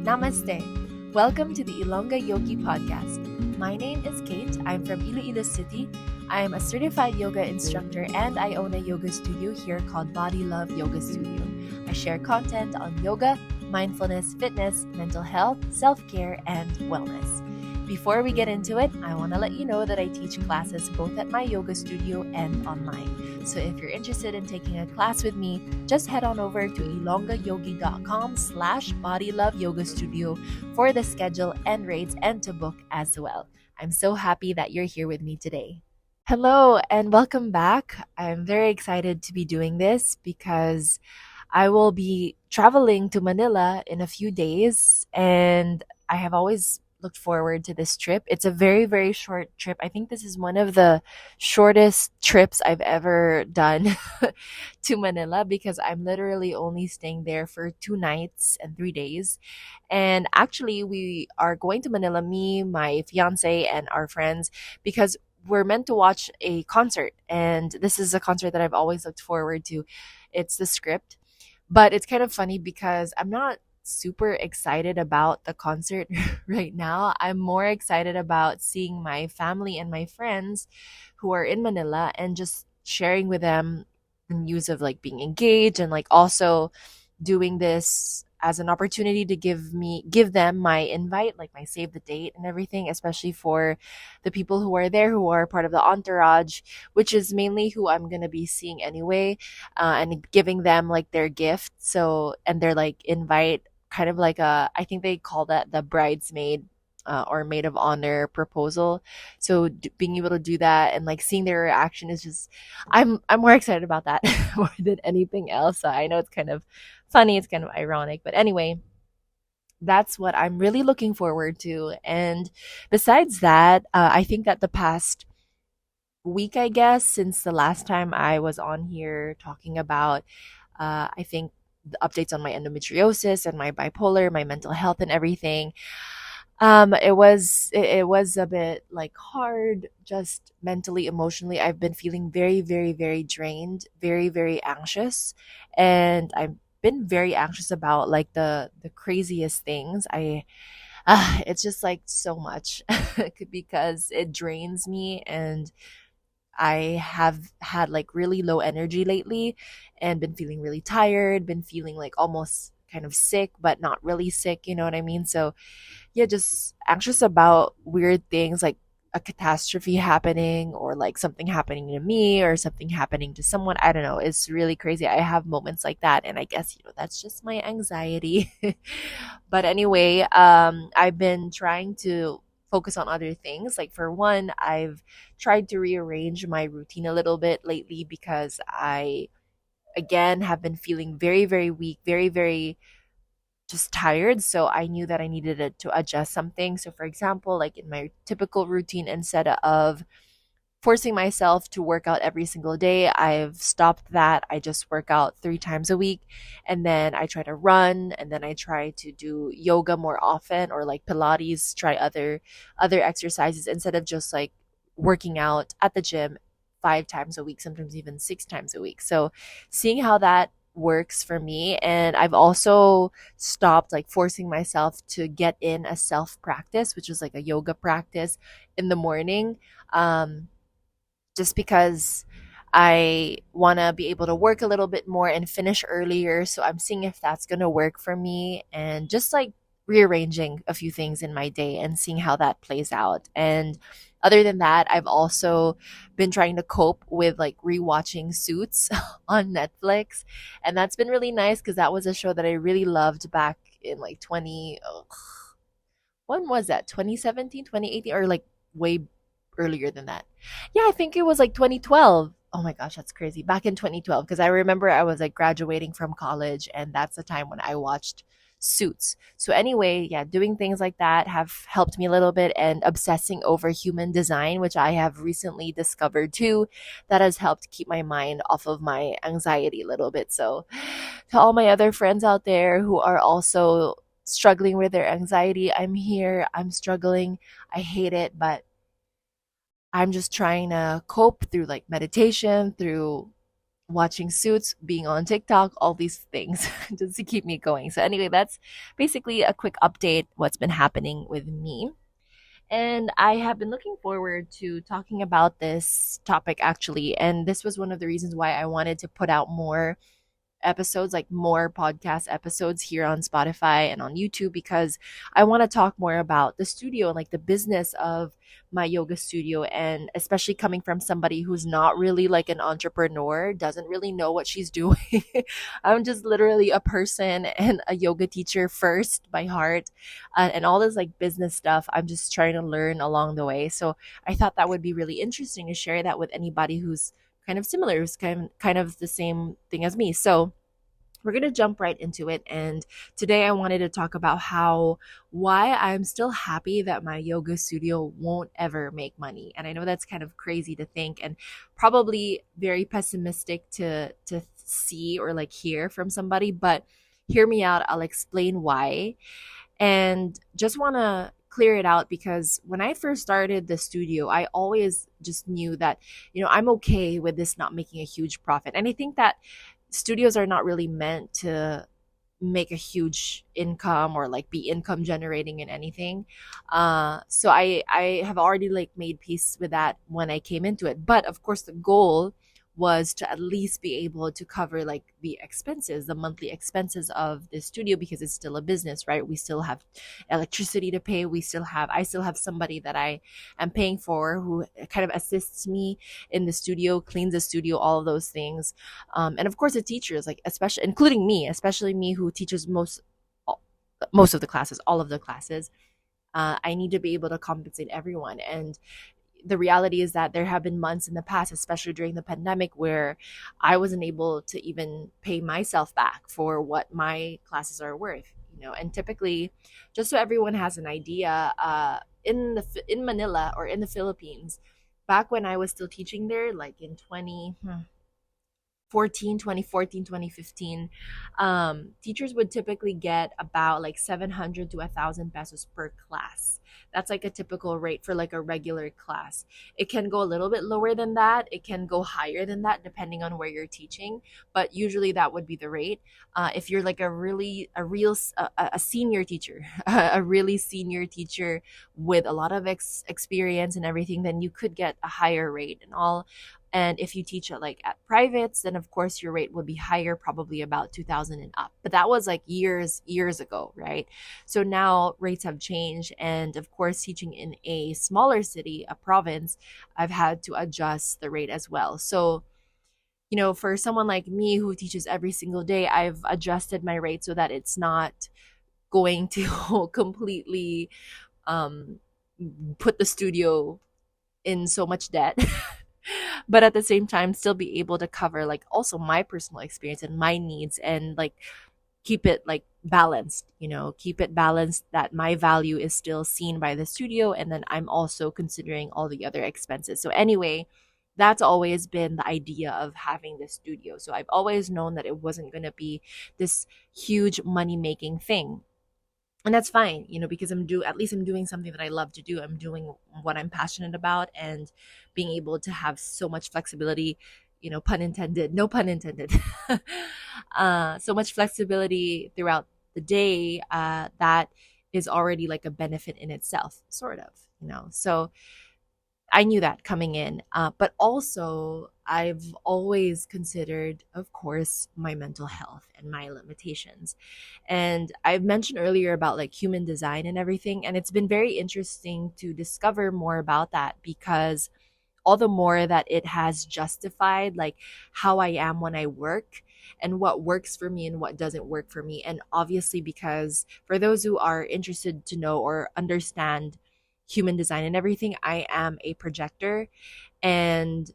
Namaste. Welcome to the Ilongga Yogi podcast. My name is Kate. I'm from Iloilo City. I am a certified yoga instructor and I own a yoga studio here called Body Love Yoga Studio. I share content on yoga, mindfulness, fitness, mental health, self-care, and wellness. Before we get into it, I want to let you know that I teach classes both at my yoga studio and online. So if you're interested in taking a class with me, just head on over to ilongayogi.com/bodyloveyogastudio for the schedule and rates and to book as well. I'm so happy that you're here with me today. Hello and welcome back. I'm very excited to be doing this because I will be traveling to Manila in a few days and I have always looked forward to this trip. It's a very, very short trip. I think this is one of the shortest trips I've ever done to Manila because I'm literally only staying there for 2 nights and 3 days. And actually, we are going to Manila, me, my fiance, and our friends, because we're meant to watch a concert. And this is a concert that I've always looked forward to. It's the Script. But it's kind of funny because I'm not super excited about the concert right now. I'm more excited about seeing my family and my friends who are in Manila and just sharing with them the news of like being engaged and like also doing this as an opportunity to give them my invite, like my save the date and everything, especially for the people who are there who are part of the entourage, which is mainly who I'm gonna be seeing anyway, and giving them like their gift. So and their like invite, kind of like I think they call that the bridesmaid. Or maid of honor proposal. So being able to do that and like seeing their reaction is just, I'm more excited about that more than anything else. So I know it's kind of funny, it's kind of ironic, but anyway, that's what I'm really looking forward to. And besides that, I think that the past week, I guess, since the last time I was on here talking about, I think the updates on my endometriosis and my bipolar, my mental health and everything. It was a bit like hard, just mentally, emotionally. I've been feeling very, very, very drained, very, very anxious, and I've been very anxious about like the craziest things. It's just like so much because it drains me, and I have had like really low energy lately and been feeling really tired, been feeling like almost kind of sick, but not really sick, you know what I mean? So yeah, just anxious about weird things like a catastrophe happening or like something happening to me or something happening to someone. I don't know. It's really crazy. I have moments like that. And I guess, that's just my anxiety. But anyway, I've been trying to focus on other things. Like for one, I've tried to rearrange my routine a little bit lately because I, again, have been feeling very, very weak, very, very just tired. So I knew that I needed to adjust something. So, for example, like in my typical routine, instead of forcing myself to work out every single day, I've stopped that. I just work out 3 times a week. And then I try to run. And then I try to do yoga more often or like Pilates, try other exercises instead of just like working out at the gym 5 times a week, sometimes even 6 times a week. So seeing how that works for me. And I've also stopped like forcing myself to get in a self practice, which is like a yoga practice in the morning. Just because I want to be able to work a little bit more and finish earlier. So I'm seeing if that's going to work for me and just like rearranging a few things in my day and seeing how that plays out. And other than that, I've also been trying to cope with like rewatching Suits on Netflix. And that's been really nice because that was a show that I really loved back in like when was that? 2017, 2018, or like way earlier than that. Yeah, I think it was like 2012. Oh my gosh, that's crazy. Back in 2012, because I remember I was like graduating from college, and that's the time when I watched Suits. So, anyway, yeah, doing things like that have helped me a little bit, and obsessing over human design, which I have recently discovered too, that has helped keep my mind off of my anxiety a little bit. So, to all my other friends out there who are also struggling with their anxiety, I'm here, I'm struggling, I hate it, but I'm just trying to cope through like meditation, through watching Suits, being on TikTok, all these things just to keep me going. So anyway, that's basically a quick update what's been happening with me. And I have been looking forward to talking about this topic actually. And this was one of the reasons why I wanted to put out more episodes, like more podcast episodes here on Spotify and on YouTube, because I want to talk more about the studio and like the business of my yoga studio. And especially coming from somebody who's not really like an entrepreneur, doesn't really know what she's doing. I'm just literally a person and a yoga teacher first by heart. And all this like business stuff, I'm just trying to learn along the way. So I thought that would be really interesting to share that with anybody who's kind of similar, who's kind of the same thing as me. So we're going to jump right into it. And today I wanted to talk about why I'm still happy that my yoga studio won't ever make money. And I know that's kind of crazy to think and probably very pessimistic to see or like hear from somebody, but hear me out. I'll explain why. And just want to clear it out because when I first started the studio, I always just knew that, I'm okay with this not making a huge profit. And I think that studios are not really meant to make a huge income or like be income generating in anything. So I have already like made peace with that when I came into it. But of course the goal was to at least be able to cover like the expenses, the monthly expenses of the studio, because it's still a business, right? We still have electricity to pay. I still have somebody that I am paying for who kind of assists me in the studio, cleans the studio, all of those things. And of course the teachers, like especially including me, especially me who teaches most of the classes, all of the classes. I need to be able to compensate everyone. And the reality is that there have been months in the past, especially during the pandemic, where I wasn't able to even pay myself back for what my classes are worth. And typically, just so everyone has an idea, in Manila or in the Philippines, back when I was still teaching there, like in 2015, teachers would typically get about like 700 to 1,000 pesos per class. That's like a typical rate for like a regular class. It can go a little bit lower than that, it can go higher than that depending on where you're teaching, but usually that would be the rate. If you're like a senior teacher, a really senior teacher with a lot of experience and everything, then you could get a higher rate and all. And if you teach at privates, then of course your rate would be higher, probably about 2,000 and up. But that was like years ago, right? So now rates have changed. And of course, teaching in a smaller city, a province, I've had to adjust the rate as well. So, for someone like me who teaches every single day, I've adjusted my rate so that it's not going to completely um, put the studio in so much debt. But at the same time still be able to cover like also my personal experience and my needs, and like keep it like balanced, keep it balanced that my value is still seen by the studio, and then I'm also considering all the other expenses. So anyway, that's always been the idea of having this studio. So I've always known that it wasn't going to be this huge money making thing, and that's fine, because at least I'm doing something that I love to do. I'm doing what I'm passionate about, and being able to have so much flexibility, pun intended, no pun intended, so much flexibility throughout the day, that is already like a benefit in itself, sort of, so I knew that coming in. But also, I've always considered, of course, my mental health and my limitations. And I've mentioned earlier about like human design and everything. And it's been very interesting to discover more about that, because all the more that it has justified like how I am when I work and what works for me and what doesn't work for me. And obviously, because for those who are interested to know or understand human design and everything, I am a projector. And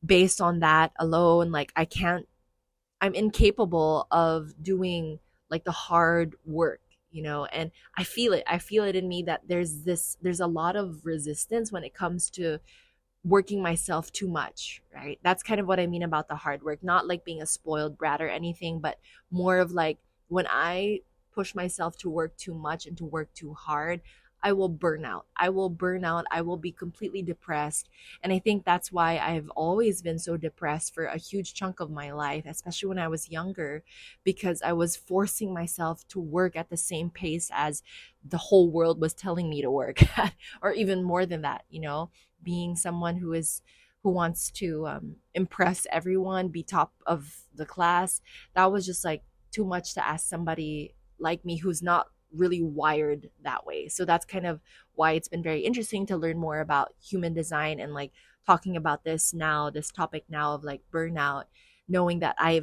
based on that alone, like I'm incapable of doing like the hard work, and I feel it in me that there's a lot of resistance when it comes to working myself too much, right? That's kind of what I mean about the hard work, not like being a spoiled brat or anything, but more of like when I push myself to work too much and to work too hard, I will burn out. I will burn out. I will be completely depressed. And I think that's why I've always been so depressed for a huge chunk of my life, especially when I was younger, because I was forcing myself to work at the same pace as the whole world was telling me to work at, or even more than that, being someone who wants to impress everyone, be top of the class. That was just like too much to ask somebody like me who's not really wired that way. So that's kind of why it's been very interesting to learn more about human design and like talking about this topic now of like burnout, knowing that I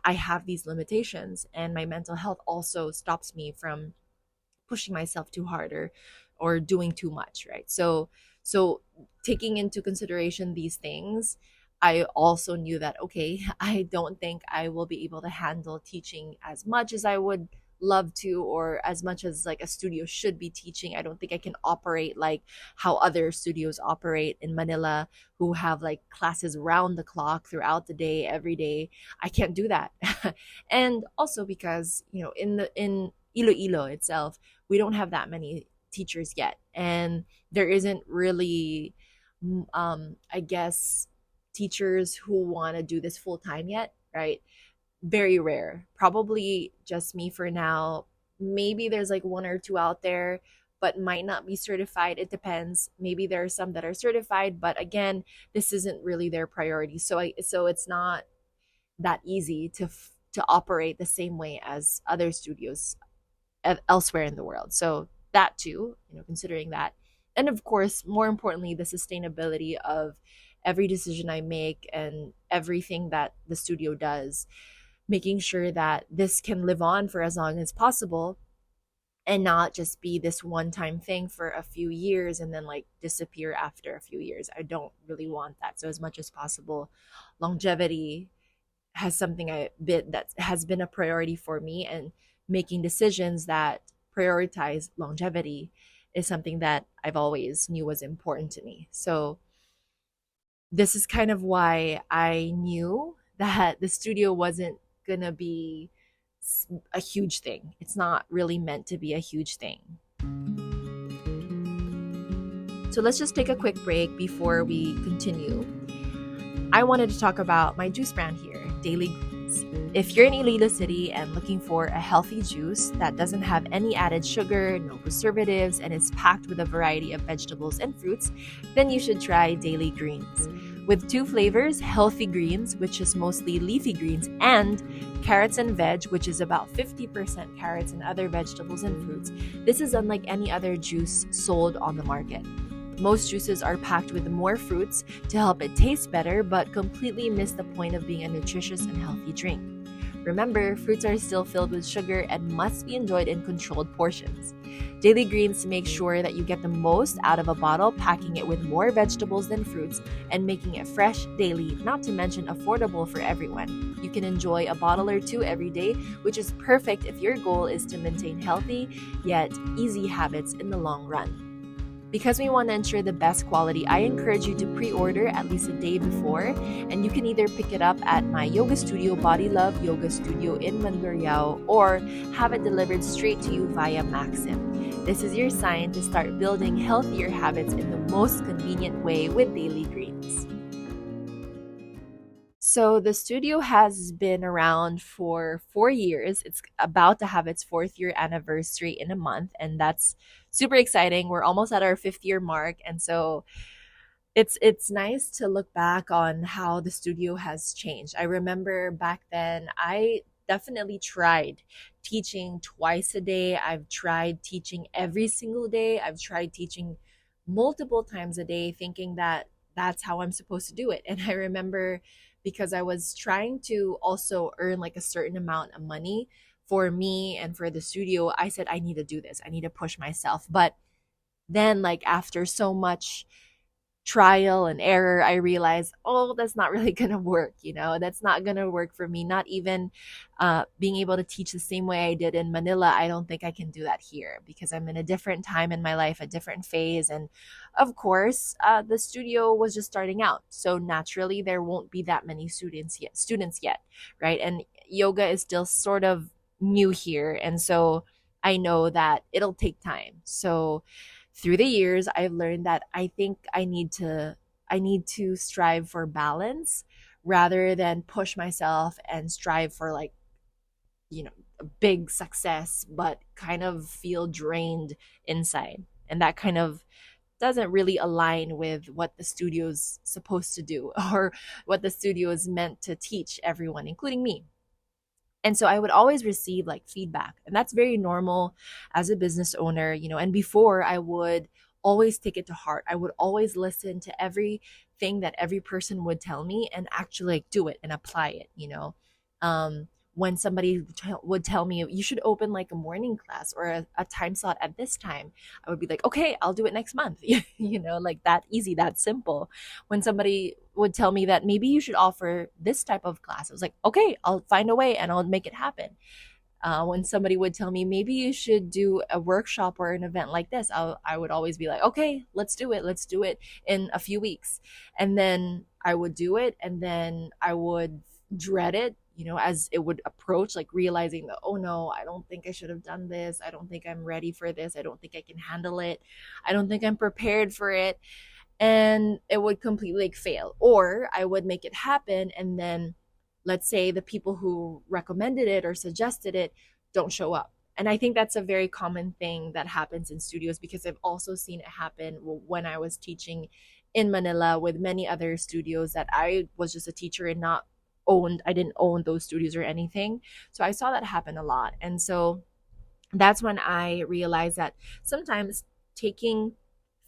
have these limitations and my mental health also stops me from pushing myself too hard or doing too much, right? So taking into consideration these things, I also knew that okay, I don't think I will be able to handle teaching as much as I would love to, or as much as like a studio should be teaching. I don't think I can operate like how other studios operate in Manila, who have like classes round the clock throughout the day, every day. I can't do that. And also because, in Iloilo itself, we don't have that many teachers yet, and there isn't really I guess teachers who want to do this full time yet, right? Very rare. Probably just me for now. Maybe there's like one or two out there, but might not be certified. It depends. Maybe there are some that are certified, but again, this isn't really their priority. So it's not that easy to operate the same way as other studios elsewhere in the world. So that too, considering that. And of course, more importantly, the sustainability of every decision I make and everything that the studio does, making sure that this can live on for as long as possible and not just be this one time thing for a few years and then like disappear after a few years. I don't really want that. So as much as possible, longevity has something I bit that has been a priority for me, and making decisions that prioritize longevity is something that I've always knew was important to me. So this is kind of why I knew that the studio wasn't gonna be a huge thing. It's not really meant to be a huge thing. So let's just take a quick break before we continue. I wanted to talk about my juice brand here, Daily Greens. If you're in Iloilo City and looking for a healthy juice that doesn't have any added sugar, no preservatives, and is packed with a variety of vegetables and fruits, then you should try Daily Greens. With two flavors, healthy greens, which is mostly leafy greens, and carrots and veg, which is about 50% carrots and other vegetables and fruits, this is unlike any other juice sold on the market. Most juices are packed with more fruits to help it taste better, but completely miss the point of being a nutritious and healthy drink. Remember, fruits are still filled with sugar and must be enjoyed in controlled portions. Daily Greens makes sure that you get the most out of a bottle, packing it with more vegetables than fruits and making it fresh daily, not to mention affordable for everyone. You can enjoy a bottle or two every day, which is perfect if your goal is to maintain healthy yet easy habits in the long run. Because we want to ensure the best quality, I encourage you to pre-order at least a day before, and you can either pick it up at my yoga studio, Body Love Yoga Studio in Mandurriao, or have it delivered straight to you via Maxim. This is your sign to start building healthier habits in the most convenient way with Daily Greens. So the studio has been around for 4 years. It's about to have its fourth year anniversary in a month, and that's super exciting. We're almost at our fifth year mark, and so it's nice to look back on how the studio has changed. I remember back then I definitely tried teaching twice a day. I've tried teaching every single day. I've tried teaching multiple times a day, thinking that that's how I'm supposed to do it. And I remember because I was trying to also earn like a certain amount of money for me and for the studio, I said, I need to do this. I need to push myself. But then, like, after so much trial and error, I realized, oh, that's not really gonna work. That's not gonna work for me. Not even being able to teach the same way I did in Manila. I don't think I can do that here because I'm in a different time in my life, a different phase. And of course, the studio was just starting out. So naturally, there won't be that many students yet, right? And yoga is still sort of new here. And so I know that it'll take time. So through the years, I've learned that I think I need to strive for balance rather than push myself and strive for like, a big success, but kind of feel drained inside. And that kind of doesn't really align with what the studio's supposed to do or what the studio is meant to teach everyone, including me. And so I would always receive like feedback. And that's very normal as a business owner, and before I would always take it to heart. I would always listen to everything that every person would tell me and actually like do it and apply it. Um, when somebody would tell me you should open like a morning class or a time slot at this time, I would be like, okay, I'll do it next month. Like that easy, that simple. When somebody would tell me that maybe you should offer this type of class, I was like, okay, I'll find a way and I'll make it happen. When somebody would tell me maybe you should do a workshop or an event like this, I would always be like, okay, let's do it in a few weeks. And then I would do it, and then I would dread it, as it would approach, like realizing that, oh no, I don't think I should have done this. I don't think I'm ready for this. I don't think I can handle it. I don't think I'm prepared for it. And it would completely like fail, or I would make it happen, and then let's say the people who recommended it or suggested it don't show up. And I think that's a very common thing that happens in studios, because I've also seen it happen when I was teaching in Manila with many other studios that I was just a teacher and not owned. I didn't own those studios or anything. So I saw that happen a lot. And so that's when I realized that sometimes taking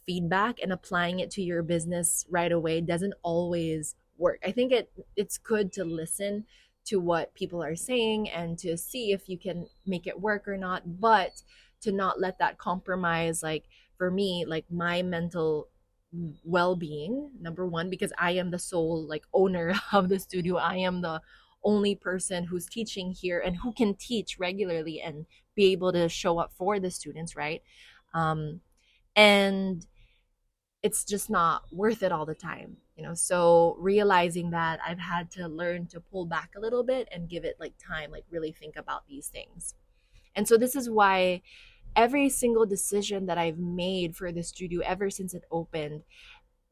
feedback and applying it to your business right away doesn't always work. I think it's good to listen to what people are saying and to see if you can make it work or not, but to not let that compromise, like for me, like my mental well-being, number one, because I am the sole like owner of the studio. I am the only person who's teaching here and who can teach regularly and be able to show up for the students, right? And it's just not worth it all the time. So realizing that, I've had to learn to pull back a little bit and give it like time, like really think about these things. And so this is why every single decision that I've made for the studio ever since it opened,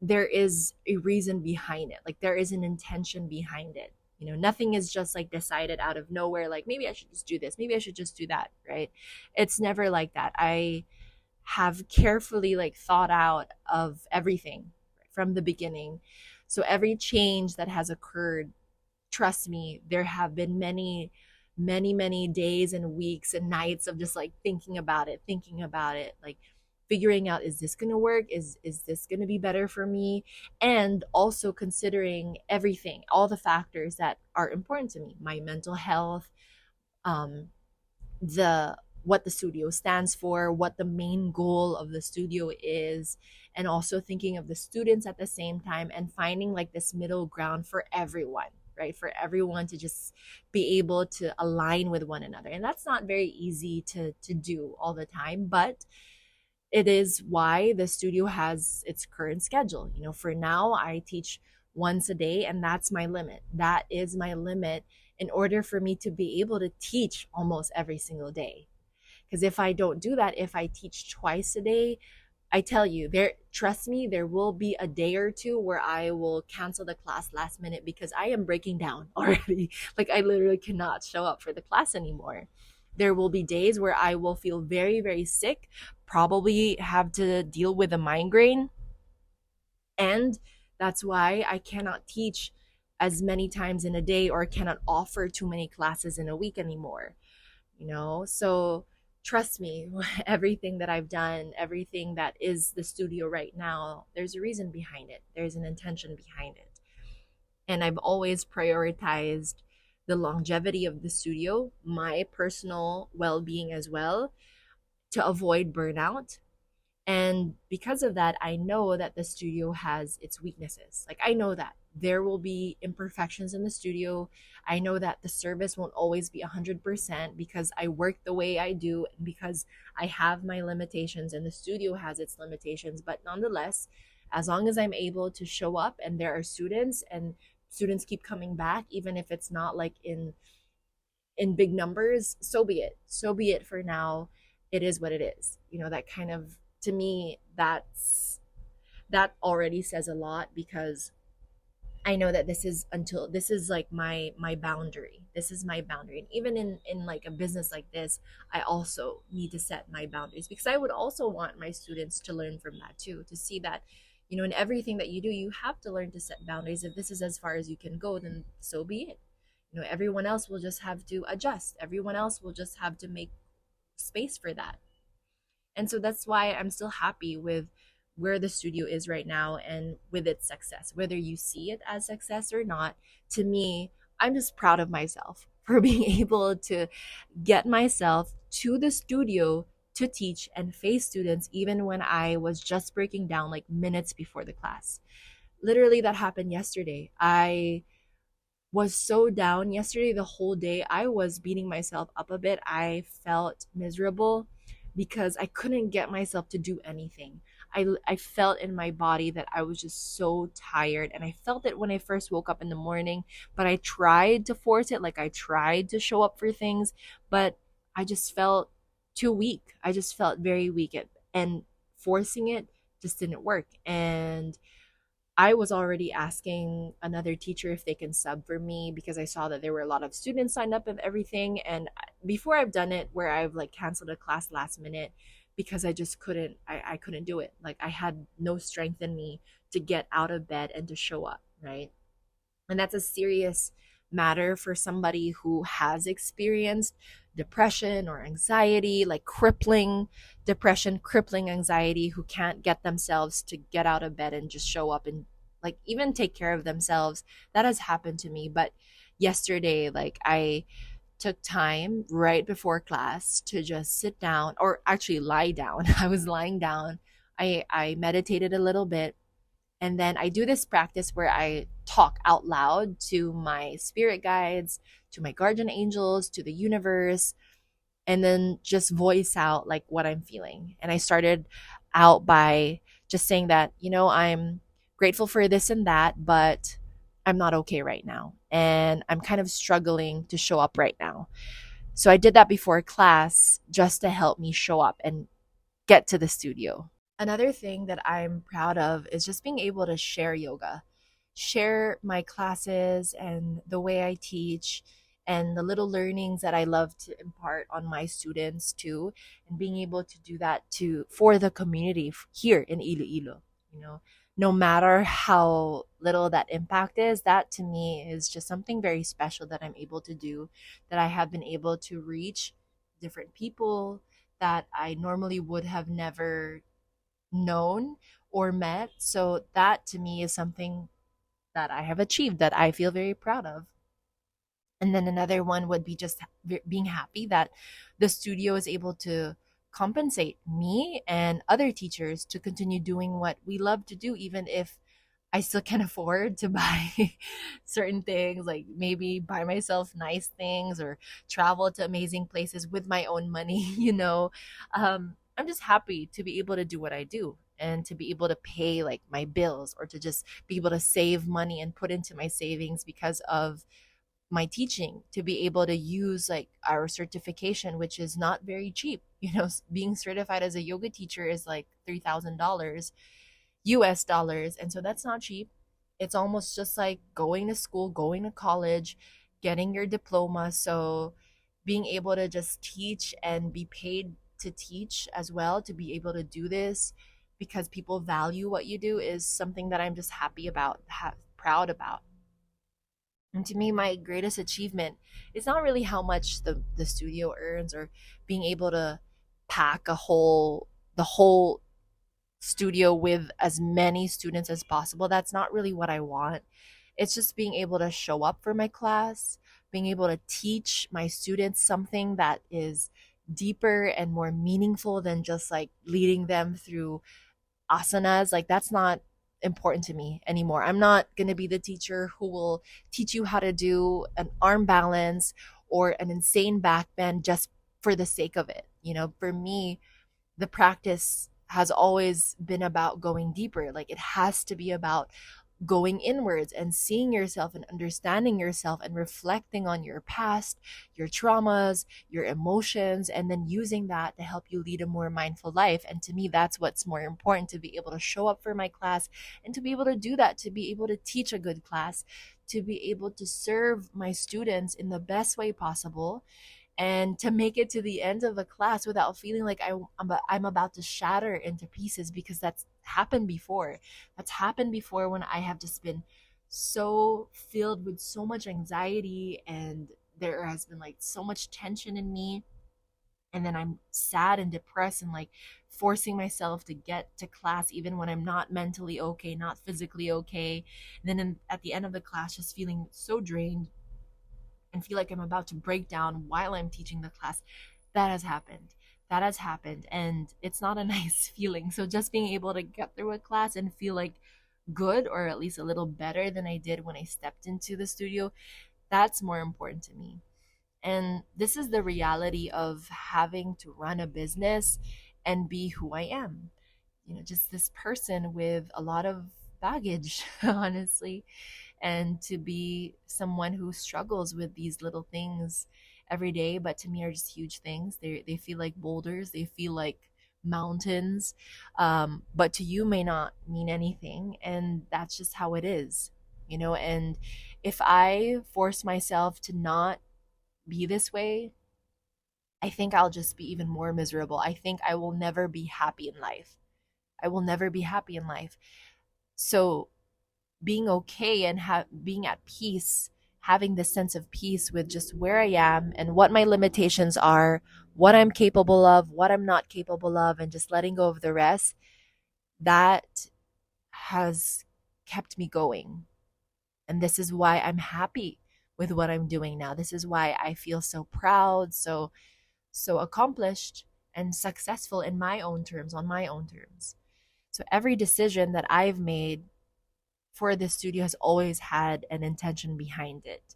there is a reason behind it. Like there is an intention behind it. Nothing is just like decided out of nowhere, like maybe I should just do this, maybe I should just do that, right? It's never like that. I have carefully like thought out of everything from the beginning. So every change that has occurred, trust me, there have been many days and weeks and nights of just like thinking about it, like figuring out, is this going to work, is this going to be better for me, and also considering everything, all the factors that are important to me, my mental health, um the what the studio stands for, what the main goal of the studio is, and also thinking of the students at the same time and finding like this middle ground for everyone, right? For everyone to just be able to align with one another. And that's not very easy to do all the time, but it is why the studio has its current schedule. For now, I teach once a day, and that's my limit. That is my limit in order for me to be able to teach almost every single day. Because if I don't do that, if I teach twice a day, I tell you, trust me, there will be a day or two where I will cancel the class last minute because I am breaking down already. Like I literally cannot show up for the class anymore. There will be days where I will feel very, very sick, probably have to deal with a migraine. And that's why I cannot teach as many times in a day or cannot offer too many classes in a week anymore. So trust me, everything that I've done, everything that is the studio right now, there's a reason behind it, there's an intention behind it. And I've always prioritized the longevity of the studio, my personal well-being as well, to avoid burnout. And because of that, I know that the studio has its weaknesses. Like, I know that there will be imperfections in the studio. I know that the service won't always be 100% because I work the way I do, and because I have my limitations and the studio has its limitations. But nonetheless, as long as I'm able to show up and there are students and students keep coming back, even if it's not like in big numbers, so be it. So be it for now. it is what it is. That kind of, to me, that already says a lot, because I know that this is like my boundary. This is my boundary. And even in like a business like this, I also need to set my boundaries, because I would also want my students to learn from that too, to see that, in everything that you do, you have to learn to set boundaries. If this is as far as you can go, then so be it. Everyone else will just have to adjust. Everyone else will just have to make space for that. And so that's why I'm still happy with where the studio is right now and with its success. Whether you see it as success or not, to me, I'm just proud of myself for being able to get myself to the studio to teach and face students, even when I was just breaking down like minutes before the class. Literally, that happened yesterday. I was so down yesterday. The whole day I was beating myself up a bit. I felt miserable because I couldn't get myself to do anything. I felt in my body that I was just so tired, and I felt it when I first woke up in the morning, but I tried to force it. Like, I tried to show up for things, but I just felt too weak. I just felt very weak, and forcing it just didn't work. And I was already asking another teacher if they can sub for me, because I saw that there were a lot of students signed up and everything. And before, I've done it where I've like canceled a class last minute because I just couldn't, I couldn't do it. Like, I had no strength in me to get out of bed and to show up, right? And that's a serious matter for somebody who has experienced depression or anxiety, like crippling depression, crippling anxiety, who can't get themselves to get out of bed and just show up and like even take care of themselves. That has happened to me. But yesterday, like, I took time right before class to just sit down, or actually lie down. I was lying down. I meditated a little bit, and then I do this practice where I talk out loud to my spirit guides, to my guardian angels, to the universe, and then just voice out like what I'm feeling. And I started out by just saying that, I'm grateful for this and that, but I'm not okay right now. And I'm kind of struggling to show up right now. So I did that before class just to help me show up and get to the studio. Another thing that I'm proud of is just being able to share yoga, share my classes and the way I teach, and the little learnings that I love to impart on my students too, and being able to do that to for the community here in Iloilo. You know, no matter how little that impact is, that to me is just something very special that I'm able to do, that I have been able to reach different people that I normally would have never known or met. So that to me is something that I have achieved that I feel very proud of. And then another one would be just being happy that the studio is able to compensate me and other teachers to continue doing what we love to do, even if I still can afford to buy certain things, like maybe buy myself nice things or travel to amazing places with my own money, I'm just happy to be able to do what I do and to be able to pay like my bills, or to just be able to save money and put into my savings because of my teaching, to be able to use like our certification, which is not very cheap. Being certified as a yoga teacher is like $3,000 US dollars. And so that's not cheap. It's almost just like going to school, going to college, getting your diploma. So being able to just teach and be paid to teach as well, to be able to do this because people value what you do, is something that I'm just happy about, proud about. And to me, my greatest achievement is not really how much the studio earns, or being able to pack the whole studio with as many students as possible. That's not really what I want. It's just being able to show up for my class, being able to teach my students something that is deeper and more meaningful than just like leading them through asanas. Like, that's not important to me anymore. I'm not going to be the teacher who will teach you how to do an arm balance or an insane back bend just for the sake of it. For me, the practice has always been about going deeper. Like, it has to be about going inwards and seeing yourself and understanding yourself and reflecting on your past, your traumas, your emotions, and then using that to help you lead a more mindful life. And to me, that's what's more important, to be able to show up for my class and to be able to do that, to be able to teach a good class, to be able to serve my students in the best way possible, and to make it to the end of the class without feeling like I'm about to shatter into pieces, because that's happened before. That's happened before when I have just been so filled with so much anxiety, and there has been like so much tension in me, and then I'm sad and depressed and like forcing myself to get to class even when I'm not mentally okay, not physically okay. And then at the end of the class, just feeling so drained and feel like I'm about to break down while I'm teaching the class. That has happened. That has happened. And it's not a nice feeling. So just being able to get through a class and feel like good, or at least a little better than I did when I stepped into the studio, that's more important to me. And this is the reality of having to run a business and be who I am. Just this person with a lot of baggage, honestly, and to be someone who struggles with these little things every day, but to me are just huge things. They feel like boulders, they feel like mountains, but to you may not mean anything, and that's just how it is. And if I force myself to not be this way, I think I'll just be even more miserable. I think I will never be happy in life. I will never be happy in life. So being okay and being at peace, having this sense of peace with just where I am and what my limitations are, what I'm capable of, what I'm not capable of, and just letting go of the rest, that has kept me going. And this is why I'm happy with what I'm doing now. This is why I feel so proud, so accomplished and successful in my own terms, on my own terms. So every decision that I've made for this studio has always had an intention behind it.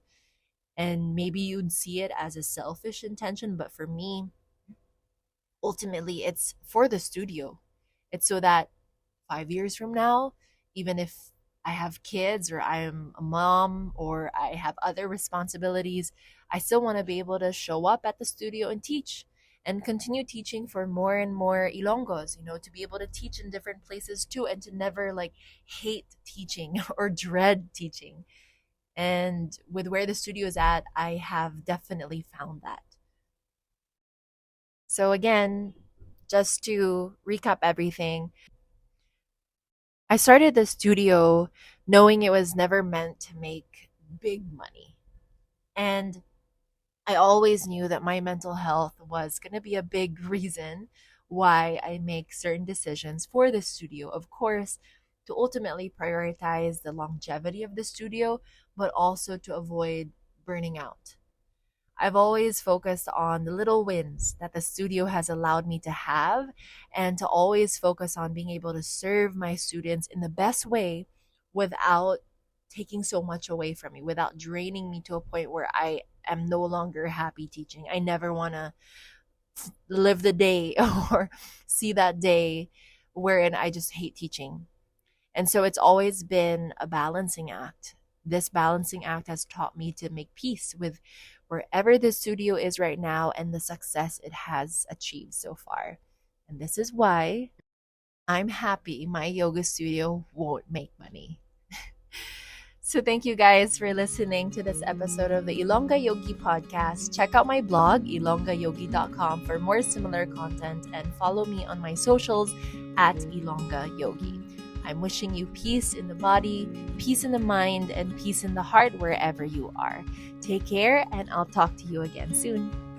And maybe you'd see it as a selfish intention, but for me, ultimately, it's for the studio. It's so that 5 years from now, even if I have kids or I'm a mom or I have other responsibilities, I still want to be able to show up at the studio and teach and continue teaching for more and more Ilonggos, to be able to teach in different places too, and to never like hate teaching or dread teaching. And with where the studio is at, I have definitely found that. So again, just to recap everything, I started the studio knowing it was never meant to make big money. And I always knew that my mental health was going to be a big reason why I make certain decisions for the studio. Of course, to ultimately prioritize the longevity of the studio, but also to avoid burning out. I've always focused on the little wins that the studio has allowed me to have, and to always focus on being able to serve my students in the best way without taking so much away from me, without draining me to a point where I am no longer happy teaching. I never want to live the day or see that day wherein I just hate teaching. And so it's always been a balancing act. This balancing act has taught me to make peace with wherever the studio is right now and the success it has achieved so far. And this is why I'm happy my yoga studio won't make money. So thank you guys for listening to this episode of the Ilongga Yogi podcast. Check out my blog, ilonggayogi.com, for more similar content, and follow me on my socials at Ilongga Yogi. I'm wishing you peace in the body, peace in the mind, and peace in the heart wherever you are. Take care, and I'll talk to you again soon.